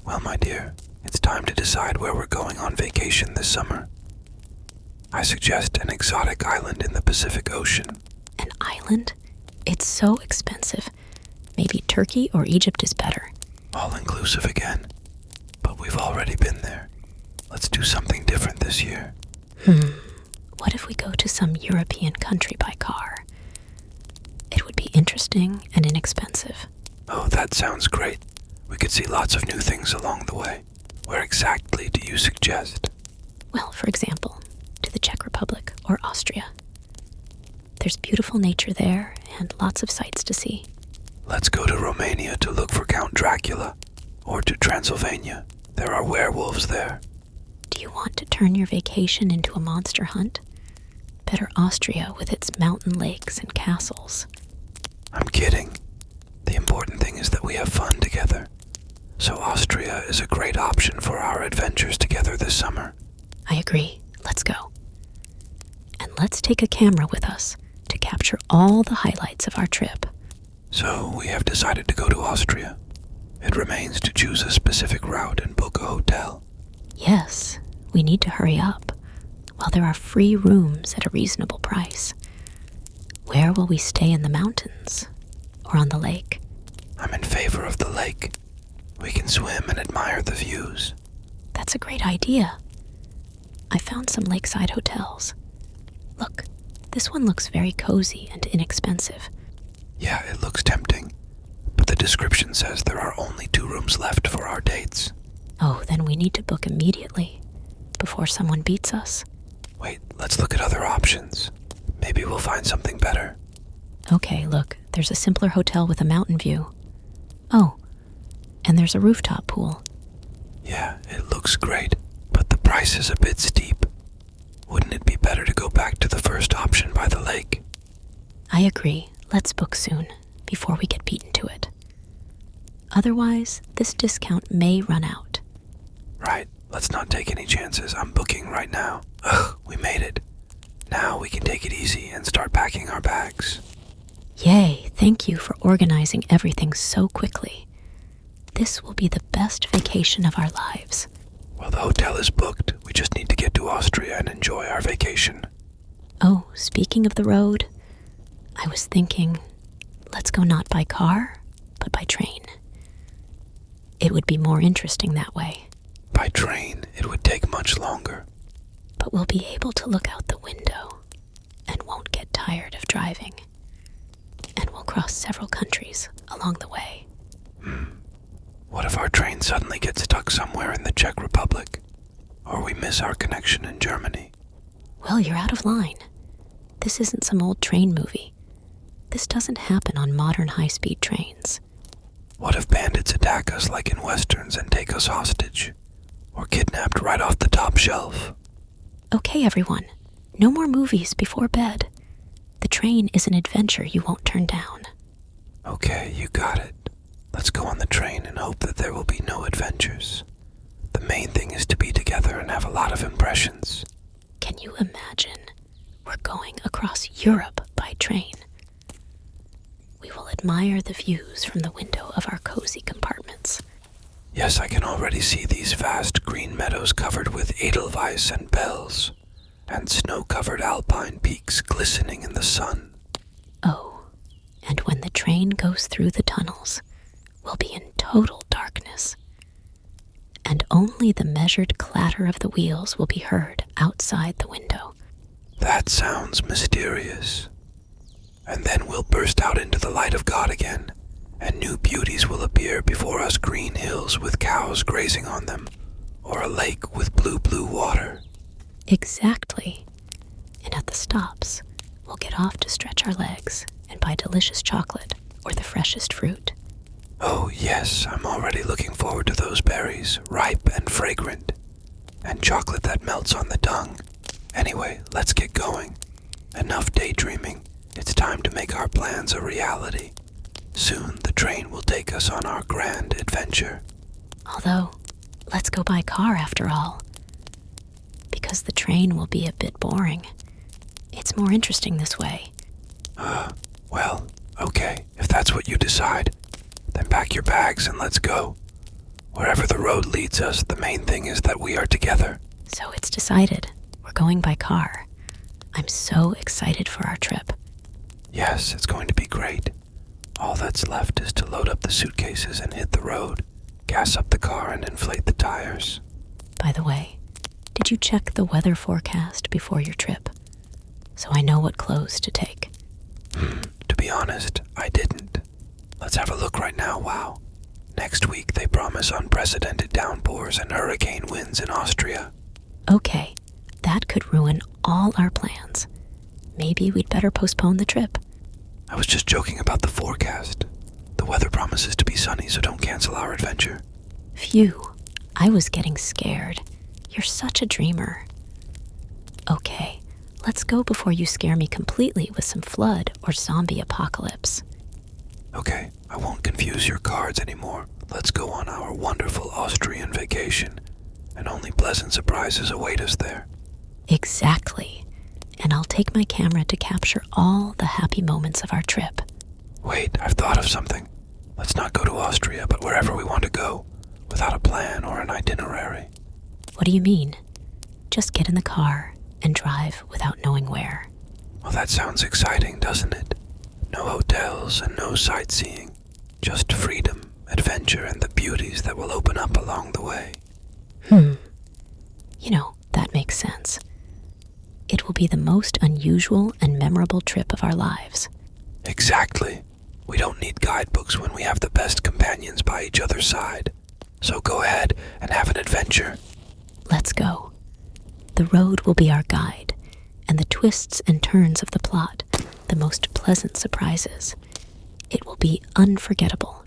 Well, my dear, it's time to decide where we're going on vacation this summer. I suggest an exotic island in the Pacific Ocean. An island? It's so expensive. Maybe Turkey or Egypt is better. All-inclusive again. But we've already been there. Let's do something different this year. What if we go to some European country by car? It would be interesting and inexpensive. Oh, that sounds great. We could see lots of new things along the way. Where exactly do you suggest? Well, for example, to the Czech Republic or Austria. There's beautiful nature there and lots of sights to see. Let's go to Romania to look for Count Dracula, or to Transylvania. There are werewolves there. Do you want to turn your vacation into a monster hunt? Better Austria with its mountain lakes and castles. I'm kidding. The important thing is that we have fun together. So Austria is a great option for our adventures together this summer. I agree. Let's go. And let's take a camera with us to capture all the highlights of our trip. So we have decided to go to Austria. It remains to choose a specific route and book a hotel. Yes, we need to hurry up while there are free rooms at a reasonable price. Where will we stay, in the mountains or on the lake? I'm in favor of the lake. We can swim and admire the views. That's a great idea. I found some lakeside hotels. Look, this one looks very cozy and inexpensive. Yeah, it looks tempting. But the description says there are only 2 rooms left for our dates. Oh, then we need to book immediately, before someone beats us. Wait, let's look at other options. Maybe we'll find something better. Okay, look, there's a simpler hotel with a mountain view. Oh, and there's a rooftop pool. Yeah, it looks great, but the price is a bit steep. Wouldn't it be better to go back to the first option by the lake? I agree. Let's book soon, before we get beaten to it. Otherwise, this discount may run out. Right, let's not take any chances. I'm booking right now. Ugh, we made it. Now we can take it easy and start packing our bags. Yay, thank you for organizing everything so quickly. This will be the best vacation of our lives. Well, the hotel is booked. We just need to get to Austria and enjoy our vacation. Oh, speaking of the road, I was thinking, let's go not by car, but by train. It would be more interesting that way. By train, it would take much longer. But we'll be able to look out the window and won't get tired of driving. And we'll cross several countries along the way. What if our train suddenly gets stuck somewhere in the Czech Republic? Or we miss our connection in Germany? Well, you're out of line. This isn't some old train movie. This doesn't happen on modern high-speed trains. What if bandits attack us like in westerns and take us hostage? Or kidnapped right off the top shelf? Okay, everyone. No more movies before bed. The train is an adventure you won't turn down. Okay, you got it. Let's go on the train and hope that there will be no adventures. The main thing is to be together and have a lot of impressions. Can you imagine? We're going across Europe by train. We will admire the views from the window of our cozy compartments. Yes, I can already see these vast green meadows covered with edelweiss and bells, and snow-covered alpine peaks glistening in the sun. Oh, and when the train goes through the tunnels, we'll be in total darkness. And only the measured clatter of the wheels will be heard outside the window. That sounds mysterious. And then we'll burst out into the light of God again, and new beauties will appear before us, green hills with cows grazing on them, or a lake with blue water. Exactly. And at the stops, we'll get off to stretch our legs and buy delicious chocolate or the freshest fruit. Oh yes, I'm already looking forward to those berries, ripe and fragrant, and chocolate that melts on the tongue. Anyway, let's get going. Enough daydreaming. It's time to make our plans a reality. Soon the train will take us on our grand adventure. Although, let's go by car after all. Because the train will be a bit boring. It's more interesting this way. Well, okay, if that's what you decide, then pack your bags and let's go. Wherever the road leads us, the main thing is that we are together. So it's decided. We're going by car. I'm so excited for our trip. Yes, it's going to be great. All that's left is to load up the suitcases and hit the road, gas up the car and inflate the tires. By the way, did you check the weather forecast before your trip? So I know what clothes to take. To be honest, I didn't. Let's have a look right now. Wow. Next week they promise unprecedented downpours and hurricane winds in Austria. Okay, that could ruin all our plans. Maybe we'd better postpone the trip. I was just joking about the forecast. The weather promises to be sunny, so don't cancel our adventure. Phew, I was getting scared. You're such a dreamer. Okay, let's go before you scare me completely with some flood or zombie apocalypse. Okay, I won't confuse your cards anymore. Let's go on our wonderful Austrian vacation, and only pleasant surprises await us there. Exactly. And I'll take my camera to capture all the happy moments of our trip. Wait, I've thought of something. Let's not go to Austria, but wherever we want to go, without a plan or an itinerary. What do you mean? Just get in the car and drive without knowing where. Well, that sounds exciting, doesn't it? No hotels and no sightseeing. Just freedom, adventure, and the beauties that will open up along the way. That makes sense. It will be the most unusual and memorable trip of our lives. Exactly. We don't need guidebooks when we have the best companions by each other's side. So go ahead and have an adventure. Let's go. The road will be our guide, and the twists and turns of the plot, the most pleasant surprises. It will be unforgettable.